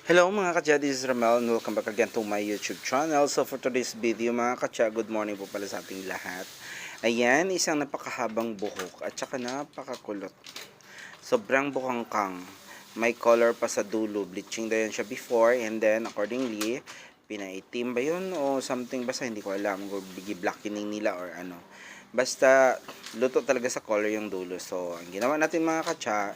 Hello mga katya, this is Ramel and welcome back again to my YouTube channel. So for today's video mga katya, good morning po pala sa ating lahat. Ayan, isang napakahabang buhok at saka napakakulot. Sobrang bukangkang. May color pa sa dulo, bleaching na yun siya before and then accordingly, pinaitim ba yun o something basta hindi ko alam kung blackening nila or ano. Basta luto talaga sa color yung dulo. So ang ginawa natin mga katya,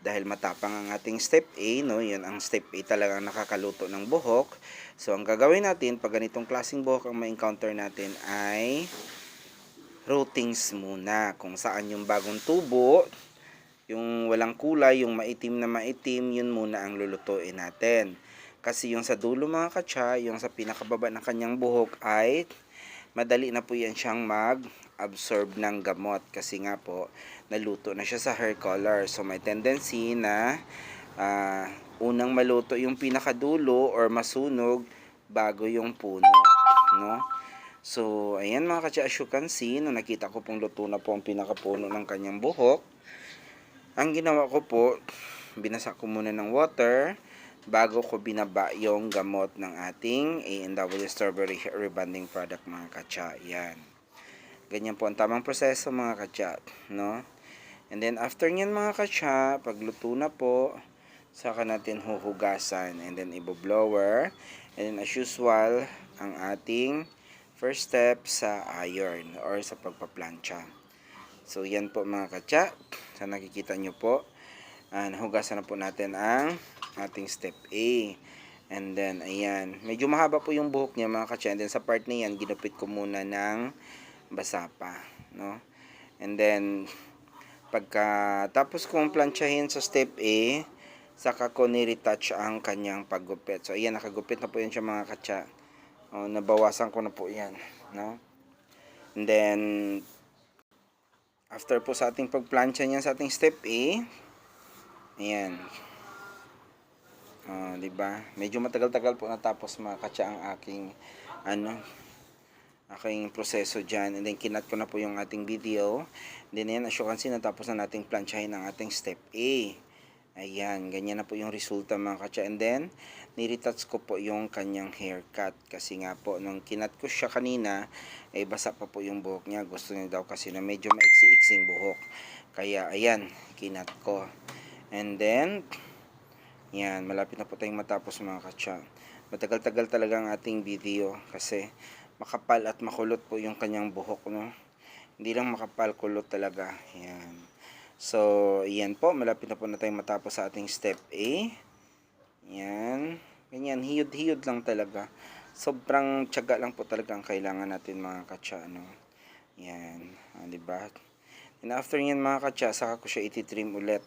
dahil matapang ang ating step A, no? Yun ang step A talagang nakakaluto ng buhok. So, ang gagawin natin, pag ganitong klaseng buhok ang ma-encounter natin ay rootings muna. Kung saan yung bagong tubo, yung walang kulay, yung maitim na maitim, yun muna ang lulutuin natin. Kasi yung sa dulo mga katsa, yung sa pinakababa ng kanyang buhok ay madali na po yan siyang mag-absorb ng gamot kasi nga po naluto na siya sa hair color. So may tendency na unang maluto yung pinakadulo or masunog bago yung puno, no? So ayan mga katsa, as you can see, no, nakita ko pong luto na po ang pinakapuno ng kanyang buhok. Ang ginawa ko po, binasa ko muna ng water bago ko binaba yung gamot ng ating A&W Strawberry Hair Rebonding Product mga katsa. Yan. Ganyan po ang tamang proseso mga katsa, no? And then after nyan mga katsa, pagluto na po, saka natin huhugasan and then ibo-blower. And then as usual, ang ating first step sa iron or sa pagpaplansya. So yan po mga katsa. Sa nakikita nyo po, nahugasan na po natin ang ating step A. And then, ayan. Medyo mahaba po yung buhok niya mga katsa. And then, sa part na yan, ginupit ko muna ng basa pa. No? And then, pagkatapos kong plansyahin sa step A, saka ko ni-retouch ang kanyang paggupit. So, ayan. Nakagupit na po yan siya mga katsa. Nabawasan ko na po yan. No? And then, after po sa ating pagplansya niya sa ating step A, ayan. Diba? Medyo matagal-tagal po natapos mga katsa ang aking aking proseso dyan. And then kinat ko na po yung ating video. And then yan, as you can see, natapos na nating plansyahin ang ating step A. Ayan, ganyan na po yung resulta mga katsa. And then, niretouch ko po yung kanyang haircut. Kasi nga po, nung kinat ko siya kanina, basa pa po yung buhok niya. Gusto niya daw kasi na medyo maiksi-iksing buhok. Kaya, ayan, kinat ko. And then, yan, malapit na po tayong matapos mga katsa. Matagal-tagal talaga ang ating video kasi makapal at makulot po yung kanyang buhok, no? Hindi lang makapal, kulot talaga. Yan. So, yan po, malapit na po na tayong matapos sa ating step A. Yan. Ganyan, hiyod-hiyod lang talaga. Sobrang tiyaga lang po talaga ang kailangan natin mga katsa, no? Yan, diba? And after yan mga katsa, saka ko siya ititrim ulit.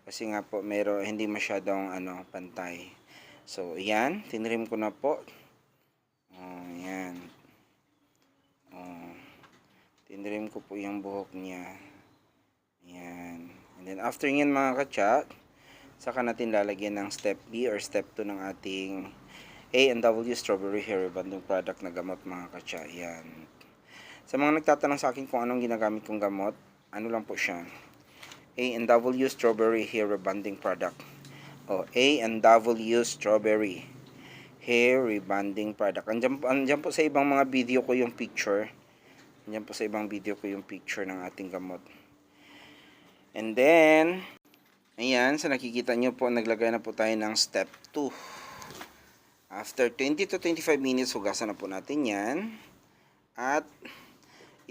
Kasi nga po, hindi masyadong pantay. So, ayan. Tinrim ko na po. Ayan. Tinrim ko po yung buhok niya. Ayan. And then, after nyan mga katsa, saka natin lalagyan ng step B or step 2 ng ating A&W Strawberry Hair Rebonding Product na gamot mga katsa. Ayan. Sa mga nagtatanong sa akin kung anong ginagamit kong gamot, ano lang po siya. A&W Strawberry Hair Rebonding Product. A&W Strawberry Hair Rebonding Product. Andyan po sa ibang mga video ko yung picture. Andyan po sa ibang video ko yung picture ng ating gamot. And then, ayan, sa nakikita nyo po, naglagay na po tayo ng step 2. After 20 to 25 minutes, hugasan na po natin yan. At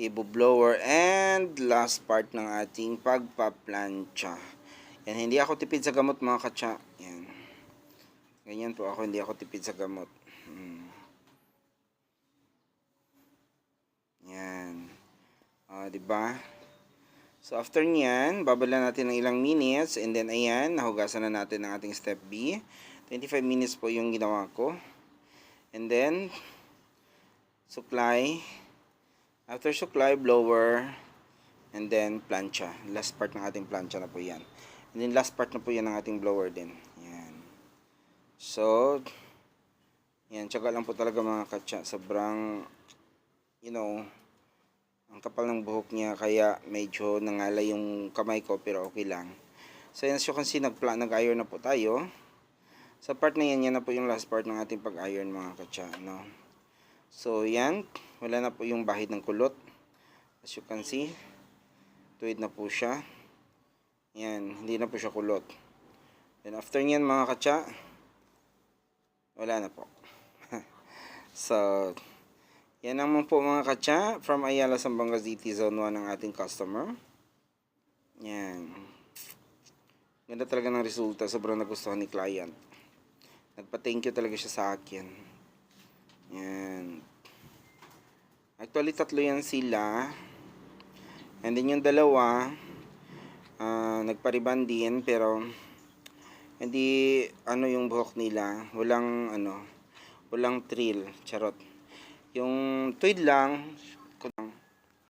ibo-blower and last part ng ating pagpaplansya. Yan, hindi ako tipid sa gamot mga katsa. Yan. Ganyan po ako, hindi ako tipid sa gamot. Yan. Diba? So after nyan, babala natin ng ilang minutes and then ayan, nahugasan na natin ang ating step B. 25 minutes po yung ginawa ko. And then suklay. After suklay, blower, and then plancha. Last part ng ating plancha na po yan. And then last part na po yan ng ating blower din. Yan. So, yan. Tsaga lang po talaga mga katsa. Sobrang, ang kapal ng buhok niya. Kaya medyo nangalay yung kamay ko pero okay lang. So, yan as you can see, nag-iron na po tayo. Sa part na yan, yan na po yung last part ng ating pag-iron mga katsa, no? So, yan. Wala na po yung bahid ng kulot. As you can see, tuwid na po siya. Yan, hindi na po siya kulot. Then after nyan mga katsa, wala na po. So, yan naman po mga katsa from Ayala, Zamboanga City, Zone 1 ng ating customer. Yan. Ganda talaga ng resulta. Sobrang nagustuhan ni client. Nagpa-thank you talaga siya sa akin. Yan. Actually, 3 yan sila. And then yung dalawa, nagpa-ribbon din, pero hindi yung buhok nila, walang thrill, charot. Yung tweed lang,